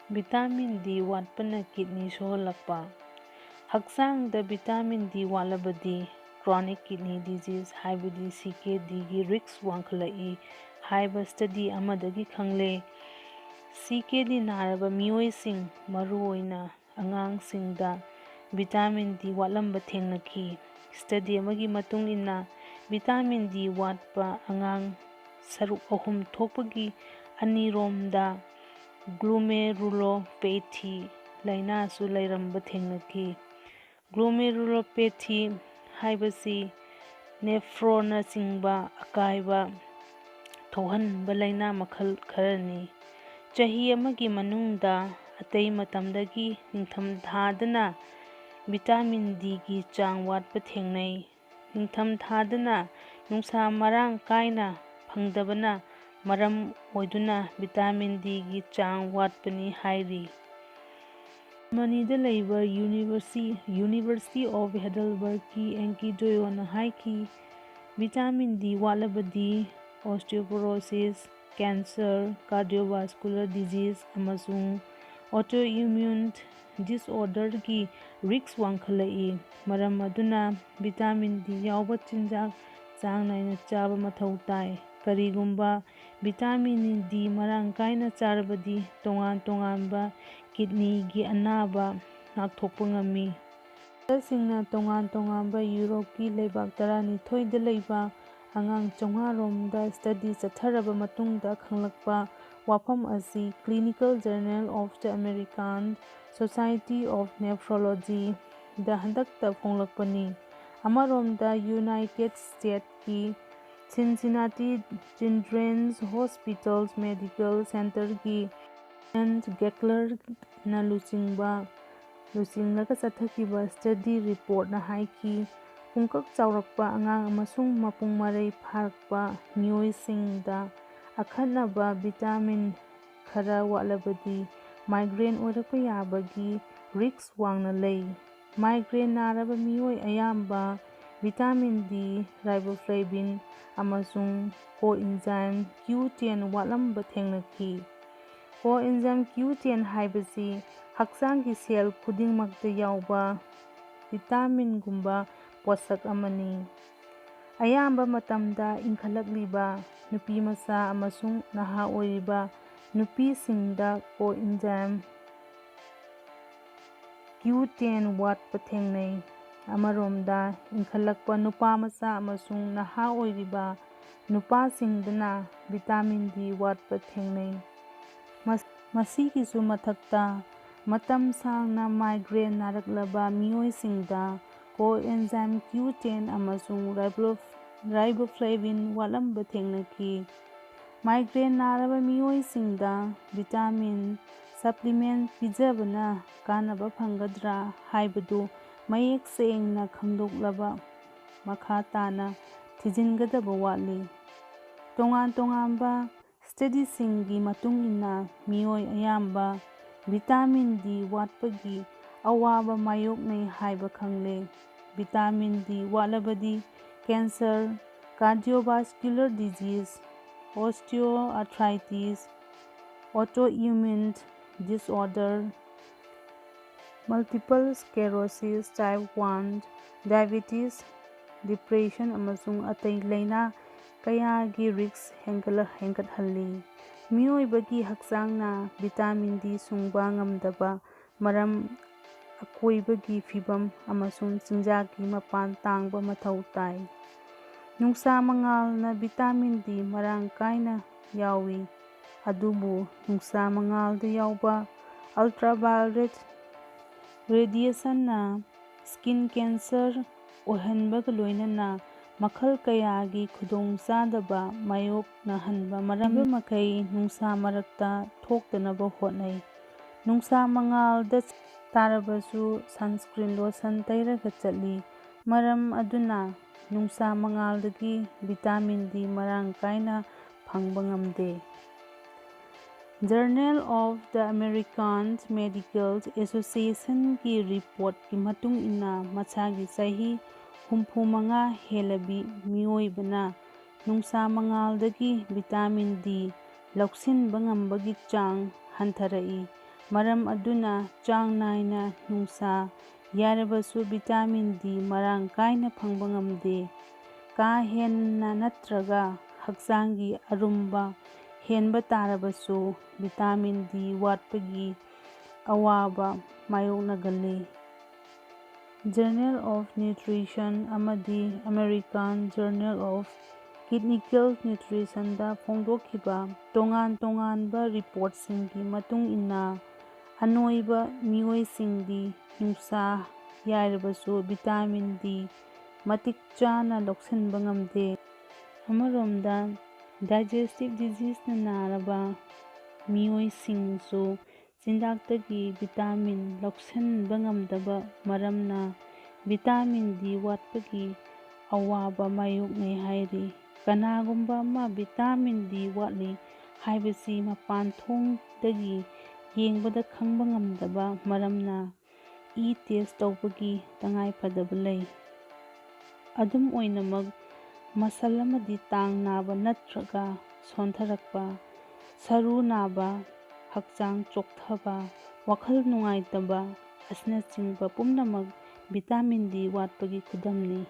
Vitamin ꯗꯤ ꯋꯥꯠꯄꯅ kidney ꯁꯣꯛꯍꯜꯂꯛꯄ꯫ ꯍꯛꯆꯥꯡꯗ vitamin D ꯋꯥꯠꯂꯕꯗꯤ chronic kidney disease ꯍꯥꯏꯕꯗꯤ CKD ꯒꯤ ꯔꯤꯛꯁ ꯋꯥꯡꯈꯠꯂꯛꯏ ꯍꯥꯏꯕ ꯁ꯭ꯇꯗꯤ ꯑꯃꯗꯒꯤ ꯈꯪꯂꯦ꯫ CKD ꯅꯥꯔꯕ ꯃꯤꯑꯣꯏꯁꯤꯡ, ꯃꯔꯨꯑꯣꯏꯅ ꯑꯉꯥꯡꯁꯤꯡꯗ ꯚꯤꯇꯥꯃꯤꯟ ꯗꯤ ꯋꯥꯠꯂꯝꯕ ꯊꯦꯡꯅꯈꯤ꯫ ꯁ꯭ꯇꯗꯤ ꯑꯃꯒꯤ ꯃꯇꯨꯡ ꯏꯟꯅ ꯚꯤꯇꯥꯃꯤꯟ ꯗꯤ ꯋꯥꯠꯄ ꯑꯉꯥꯡ ꯁꯔꯨꯛ 3 ꯊꯣꯛꯄꯒꯤ ꯑꯅꯤꯔꯣꯝꯗ ꯒ꯭ꯂꯣꯃꯦꯔꯨꯂꯣꯄꯦꯊꯤ ꯂꯥꯏꯅꯥꯁꯨ ꯂꯩꯔꯝꯕ ꯊꯦꯡꯅꯈꯤ꯫ ꯒ꯭ꯂꯣꯃꯦꯔꯨꯂꯣꯄꯦꯊꯤ ꯍꯥꯏꯕꯁꯤ ꯅꯦꯐ꯭ꯔꯣꯅꯆꯤꯡꯕ ꯑꯀꯥꯏꯕ ꯊꯣꯛꯍꯟꯕ ꯂꯥꯏꯅꯥ ꯃꯈꯜ ꯈꯔꯅꯤ꯫ ꯆꯍꯤ ꯑꯃꯒꯤ ꯃꯅꯨꯡꯗ ꯑꯇꯩ ꯃꯇꯝꯗꯒꯤ ꯅꯤꯡꯊꯝꯊꯥꯗꯅ ꯚꯤꯇꯥꯃꯤꯟ ꯗꯤꯒꯤ ꯆꯥꯡ ꯋꯥꯠꯄ ꯊꯦꯡꯅꯩ꯫ ꯅꯤꯡꯊꯝꯊꯥꯗꯅ ꯅꯨꯡꯁꯥ ꯃꯔꯥꯡ ꯀꯥꯏꯅ ꯐꯪꯗꯕꯅ ꯃꯔꯝ ꯑꯣꯏꯗꯨꯅ ꯚꯤꯇꯥꯃꯤꯟ ꯗꯤꯒꯤ ꯆꯥꯡ ꯋꯥꯠꯄꯅꯤ ꯍꯥꯏꯔꯤ꯫ ꯖꯔꯃꯅꯤꯗ ꯂꯩꯕ ꯌꯨꯅꯤꯚꯔꯁꯤꯇꯤ ꯑꯣꯐ ꯍꯦꯗꯦꯜꯕꯔꯒꯀꯤ ꯑꯦꯟꯀꯤ ꯗꯣꯌꯣꯅ ꯍꯥꯏꯈꯤ vitamin D ꯋꯥꯠꯂꯕꯗꯤ ꯑꯣꯁꯇꯤꯑꯣꯄꯣꯔꯣꯁꯤꯁ, cancer, cardiovascular disease ꯑꯃꯁꯨꯡ ꯑꯣꯇꯣꯏꯝꯃ꯭ꯌꯨꯟ ꯗꯤꯁꯑꯣꯔꯗꯔꯒꯤ ꯔꯤꯛꯁ ꯋꯥꯡꯈꯠꯂꯛꯏ꯫ ꯃꯔꯝ ꯑꯗꯨꯅ ꯚꯤꯇꯥꯃꯤꯟ ꯗꯤ ꯌꯥꯎꯕ ꯆꯤꯟꯖꯥꯛ ꯆꯥꯡ ꯅꯥꯏꯅ ꯆꯥꯕ ꯃꯊꯧ ꯇꯥꯏ꯫ ꯀꯔꯤꯒꯨꯝꯕ ꯚꯤꯇꯥꯃꯤꯟ ꯗꯤ ꯃꯔꯥꯡ ꯀꯥꯏꯅ ꯆꯥꯔꯕꯗꯤ ꯇꯣꯉꯥꯟ ꯇꯣꯉꯥꯟꯕ ꯀꯤꯗꯅꯤꯒꯤ ꯑꯅꯥꯕ ꯉꯥꯛꯊꯣꯛꯄ ꯉꯝꯃꯤ꯫ ꯁ꯭ꯇꯗꯤꯁꯤꯡꯅ ꯇꯣꯉꯥꯟ ꯇꯣꯉꯥꯟꯕ ꯌꯨꯔꯣꯞꯀꯤ ꯂꯩꯕꯥꯛ 12ꯗ ꯂꯩꯕ ꯑꯉꯥꯡ 500 ꯔꯣꯝꯗ ꯁ꯭ꯇꯗꯤ ꯆꯠꯊꯔꯕ ꯃꯇꯨꯡꯗ ꯈꯪꯂꯛꯄ ꯋꯥꯐꯝ ꯑꯁꯤ Clinical Journal of the American Society of ꯅꯦꯐ꯭ꯔꯣꯂꯣꯖꯤꯗ ꯍꯟꯗꯛꯇ ꯐꯣꯡꯂꯛꯄꯅꯤ꯫ ꯑꯃꯔꯣꯝꯗ ꯌꯨꯅꯥꯏꯇꯦꯗ ꯁ꯭ꯇꯦꯠꯁꯀꯤ ꯁꯤꯟꯁꯤꯅꯥꯇꯤ ꯆꯤꯜꯗ꯭ꯔꯦꯟꯁ ꯍꯣꯁꯄꯤꯇꯥꯜ ꯃꯦꯗꯤꯀꯦꯜ ꯁꯦꯟꯇꯔꯒꯤ ꯏꯌꯥꯟ ꯒꯦꯛꯂꯔꯅ ꯂꯨꯆꯤꯡꯂꯒ ꯆꯠꯊꯈꯤꯕ ꯁ꯭ꯇꯗꯤ ꯔꯤꯄꯣꯔꯠꯅ ꯍꯥꯏꯈꯤ ꯄꯨꯡꯀꯛ ꯆꯥꯎꯔꯛꯄ ꯑꯉꯥꯡ ꯑꯃꯁꯨꯡ ꯃꯄꯨꯡ ꯃꯔꯩ ꯐꯥꯔꯛꯄ ꯃꯤꯑꯣꯏꯁꯤꯡꯗ ꯑꯈꯟꯅꯕ ꯚꯤꯇꯥꯃꯤꯟ ꯈꯔ ꯋꯥꯠꯂꯕꯗꯤ ꯃꯥꯏꯒ꯭ꯔꯦꯟ ꯑꯣꯏꯔꯛꯄ ꯌꯥꯕꯒꯤ ꯔꯤꯛꯁ ꯋꯥꯡꯅ ꯂꯩ꯫ ꯃꯥꯏꯒ꯭ꯔꯦꯟ ꯅꯥꯔꯕ ꯃꯤꯑꯣꯏ ꯑꯌꯥꯝꯕ ꯚꯤꯇꯥꯃꯤꯟ ꯗꯤ, ꯔꯥꯏꯕꯣꯐ꯭ꯂꯦꯚꯤꯟ ꯑꯃꯁꯨꯡ ꯀꯣꯏꯟꯖꯥꯏꯝ Q10 ꯋꯥꯠꯂꯝꯕ ꯊꯦꯡꯅꯈꯤ꯫ ꯀꯣꯏꯟꯖꯥꯏꯝ Q10 ꯍꯥꯏꯕꯁꯤ ꯍꯛꯆꯥꯡꯒꯤ ꯁꯦꯜ ꯈꯨꯗꯤꯡꯃꯛꯇ ꯌꯥꯎꯕ ꯚꯤꯇꯥꯃꯤꯟꯒꯨꯝꯕ ꯄꯣꯠꯁꯛ ꯑꯃꯅꯤ꯫ ꯑꯌꯥꯝꯕ ꯃꯇꯝꯗ ꯏꯟꯈꯠꯂꯛꯂꯤꯕ ꯅꯨꯄꯤꯃꯆꯥ ꯑꯃꯁꯨꯡ ꯅꯍꯥ ꯑꯣꯏꯔꯤꯕ ꯅꯨꯄꯤꯁꯤꯡꯗ ꯀꯣꯏꯟꯖꯥꯏꯝ Q10 ꯋꯥꯠꯄ ꯊꯦꯡꯅꯩ꯫ ꯑꯃꯔꯣꯝꯗ ꯏꯟꯈꯠꯂꯛꯄ ꯅꯨꯄꯥꯃꯆꯥ ꯑꯃꯁꯨꯡ ꯅꯍꯥ ꯑꯣꯏꯔꯤꯕ ꯅꯨꯄꯥꯁꯤꯡꯗꯅ ꯚꯤꯇꯥꯃꯤꯟ ꯗꯤ ꯋꯥꯠꯄ ꯊꯦꯡꯅꯩ꯫ ꯃꯁꯤꯒꯤꯁꯨ ꯃꯊꯛꯇ ꯃꯇꯝ ꯁꯥꯡꯅ ꯃꯥꯏꯒ꯭ꯔꯦꯟ ꯅꯥꯔꯛꯂꯕ ꯃꯤꯑꯣꯏꯁꯤꯡꯗ ꯀꯣꯑꯦꯟꯖꯥꯏꯝ Q10 ꯑꯃꯁꯨꯡ ꯔꯥꯏꯕꯣꯐ꯭ꯂꯦꯚꯤꯟ ꯋꯥꯠꯂꯝꯕ ꯊꯦꯡꯅꯈꯤ꯫ ꯃꯥꯏꯒ꯭ꯔꯦꯟ ꯅꯥꯔꯕ ꯃꯤꯑꯣꯏꯁꯤꯡꯗ ꯚꯤꯇꯥꯃꯤꯟ ꯁꯞꯂꯤꯃꯦꯟꯠ ꯄꯤꯖꯕꯅ ꯀꯥꯟꯅꯕ ꯐꯪꯒꯗ꯭ꯔꯥ ꯍꯥꯏꯕꯗꯨ ꯃꯌꯦꯛ ꯁꯦꯡꯅ ꯈꯪꯗꯣꯛꯂꯕ ꯃꯈꯥ ꯇꯥꯅ ꯊꯤꯖꯤꯟꯒꯗꯕ ꯋꯥꯠꯂꯤ꯫ ꯇꯣꯉꯥꯟ ꯇꯣꯉꯥꯟꯕ ꯁ꯭ꯇꯗꯤꯁꯤꯡꯒꯤ ꯃꯇꯨꯡ ꯏꯟꯅ ꯃꯤꯑꯣꯏ ꯑꯌꯥꯝꯕ ꯚꯤꯇꯥꯃꯤꯟ ꯗꯤ ꯋꯥꯠꯄꯒꯤ ꯑꯋꯥꯕ ꯃꯥꯌꯣꯛꯅꯩ ꯍꯥꯏꯕ ꯈꯪꯂꯦ꯫ ꯚꯤꯇꯥꯃꯤꯟ ꯗꯤ ꯋꯥꯠꯂꯕꯗꯤ cancer, cardiovascular disease, osteoarthritis, autoimmune disorder, multiple sclerosis type 1, diabetes, depression ꯑꯃꯁꯨꯡ ꯑꯇꯩ ꯂꯥꯏꯅꯥ ꯀꯌꯥꯒꯤ ꯔꯤꯛꯁ ꯍꯦꯟꯒꯠꯍꯜꯂꯤ꯫ ꯃꯤꯑꯣꯏꯕꯒꯤ ꯍꯛꯆꯥꯡꯅ ꯚꯤꯇꯥꯃꯤꯟ ꯗꯤ ꯁꯨꯡꯕ ꯉꯝꯗꯕ ꯃꯔꯝ ꯑꯀꯣꯏꯕꯒꯤ ꯐꯤꯕꯝ ꯑꯃꯁꯨꯡ ꯆꯤꯟꯖꯥꯛꯀꯤ ꯃꯄꯥꯟ ꯇꯥꯡꯕ ꯃꯊꯧ ꯇꯥꯏ꯫ ꯅꯨꯡꯁꯥ ꯃꯉꯥꯜꯅ ꯚꯤꯇꯥꯃꯤꯟ ꯗꯤ ꯃꯔꯥꯡ ꯀꯥꯏꯅ ꯌꯥꯎꯏ, ꯑꯗꯨꯕꯨ ꯅꯨꯡꯁꯥ ꯃꯉꯥꯜꯗ ꯌꯥꯎꯕ ꯑꯜꯇ꯭ꯔꯥꯚꯥꯏꯑꯣꯂꯦꯠ ꯔꯦꯗꯤꯑꯦꯁꯟꯅ ꯁ꯭ꯀꯤꯟ ꯀꯦꯟꯁꯔ ꯑꯣꯏꯍꯟꯕꯒ ꯂꯣꯏꯅꯅ ꯃꯈꯜ ꯀꯌꯥꯒꯤ ꯈꯨꯗꯣꯡꯆꯥꯗꯕ ꯃꯥꯌꯣꯛꯅꯍꯟꯕ ꯃꯔꯝꯅ ꯅꯨꯡꯁꯥ ꯃꯔꯛꯇ ꯊꯣꯛꯇꯅꯕ ꯍꯣꯠꯅꯩ꯫ ꯅꯨꯡꯁꯥ ꯃꯉꯥꯜꯗ ꯇꯥꯔꯕꯁꯨ ꯁꯟꯁꯀ꯭ꯔꯤꯟ ꯂꯣꯁꯟ ꯇꯩꯔꯒ ꯆꯠꯂꯤ, ꯃꯔꯝ ꯑꯗꯨꯅ ꯅꯨꯡꯁꯥ ꯃꯉꯥꯜꯗꯒꯤ ꯚꯤꯇꯥꯃꯤꯟ ꯗꯤ ꯃꯔꯥꯡ ꯀꯥꯏꯅ ꯐꯪꯕ ꯉꯝꯗꯦ꯫ Journal of the American Medical ꯑꯦꯁꯣꯁꯤꯑꯦꯁꯟꯒꯤ ꯔꯤꯄꯣꯔꯠꯀꯤ ꯃꯇꯨꯡ ꯏꯟꯅ ꯃꯁꯥꯒꯤ ꯆꯍꯤ 65 ꯍꯦꯜꯂꯕꯤ ꯃꯤꯑꯣꯏꯕꯅ ꯅꯨꯡꯁꯥ ꯃꯉꯥꯜꯗꯒꯤ ꯚꯤꯇꯥꯃꯤꯟ ꯗꯤ ꯂꯧꯁꯤꯟꯕ ꯉꯝꯕꯒꯤ ꯆꯥꯡ ꯍꯟꯊꯔꯛꯏ꯫ ꯃꯔꯝ ꯑꯗꯨꯅ ꯆꯥꯡ ꯅꯥꯏꯅ ꯅꯨꯡꯁꯥ ꯌꯥꯏꯔꯕꯁꯨ ꯚꯤꯇꯥꯃꯤꯟ ꯗꯤ ꯃꯔꯥꯡ ꯀꯥꯏꯅ ꯐꯪꯕ ꯉꯝꯗꯦ꯫ ꯀꯥ ꯍꯦꯟꯅ ꯅꯠꯇ꯭ꯔꯒ ꯍꯛꯆꯥꯡꯒꯤ ꯑꯔꯨꯝꯕ ꯍꯦꯟꯕ ꯇꯥꯔꯕꯁꯨ ꯚꯤꯇꯥꯃꯤꯟ ꯗꯤ ꯋꯥꯠꯄꯒꯤ ꯑꯋꯥꯕ ꯃꯥꯌꯣꯛꯅꯒꯜꯂꯤ꯫ ꯖꯔꯅꯦꯜ ꯑꯣꯐ ꯅ꯭ꯌꯨꯇ꯭ꯔꯤꯁꯟ ꯑꯃꯗꯤ ꯑꯃꯦꯔꯤꯀꯥꯟ ꯖꯔꯅꯦꯜ ꯑꯣꯐ ꯀ꯭ꯂꯤꯅꯤꯀꯦꯜ ꯅ꯭ꯌꯨꯇ꯭ꯔꯤꯁꯟꯗ ꯐꯣꯡꯗꯣꯛꯈꯤꯕ ꯇꯣꯉꯥꯟ ꯇꯣꯉꯥꯟꯕ ꯔꯤꯄꯣꯔꯠꯁꯤꯡꯒꯤ ꯃꯇꯨꯡ ꯏꯟꯅ ꯑꯅꯣꯏꯕ ꯃꯤꯑꯣꯏꯁꯤꯡꯗꯤ ꯅꯨꯡꯁꯥ ꯌꯥꯏꯔꯕꯁꯨ ꯚꯤꯇꯥꯃꯤꯟ ꯗꯤ ꯃꯇꯤꯛ ꯆꯥꯅ ꯂꯧꯁꯤꯟꯕ ꯉꯝꯗꯦ꯫ ꯑꯃꯔꯣꯝꯗ ꯗꯥꯏꯖꯦꯁꯇꯤꯚ ꯗꯤꯖꯤꯖꯅ ꯅꯥꯔꯕ ꯃꯤꯑꯣꯏꯁꯤꯡꯁꯨ ꯆꯤꯟꯖꯥꯛꯇꯒꯤ ꯚꯤꯇꯥꯃꯤꯟ ꯂꯧꯁꯤꯟꯕ ꯉꯝꯗꯕ ꯃꯔꯝꯅ ꯚꯤꯇꯥꯃꯤꯟ ꯗꯤ ꯋꯥꯠꯄꯒꯤ ꯑꯋꯥꯕ ꯃꯥꯌꯣꯛꯅꯩ ꯍꯥꯏꯔꯤ꯫ ꯀꯅꯥꯒꯨꯝꯕ ꯑꯃ ꯚꯤꯇꯥꯃꯤꯟ ꯗꯤ ꯋꯥꯠꯂꯤ ꯍꯥꯏꯕꯁꯤ ꯃꯄꯥꯟꯊꯣꯡꯗꯒꯤ ꯌꯦꯡꯕꯗ ꯈꯪꯕ ꯉꯝꯗꯕ ꯃꯔꯝꯅ ꯏ ꯇꯦꯁ ꯇꯧꯕꯒꯤ ꯇꯉꯥꯏꯐꯗꯕ ꯂꯩ꯫ ꯑꯗꯨꯝ ꯑꯣꯏꯅꯃꯛ ꯃꯁꯜ ꯑꯃꯗꯤ ꯇꯥꯡ ꯅꯥꯕ ꯅꯠꯇ꯭ꯔꯒ ꯁꯣꯟꯊꯔꯛꯄ, ꯁꯔꯨ ꯅꯥꯕ, ꯍꯛꯆꯥꯡ ꯆꯣꯛꯊꯕ, ꯋꯥꯈꯜ ꯅꯨꯡꯉꯥꯏꯇꯕ ꯑꯁꯤꯅꯆꯤꯡꯕ ꯄꯨꯝꯅꯃꯛ ꯚꯤꯇꯥꯃꯤꯟ ꯗꯤ ꯋꯥꯠꯄꯒꯤ ꯈꯨꯗꯝꯅꯤ꯫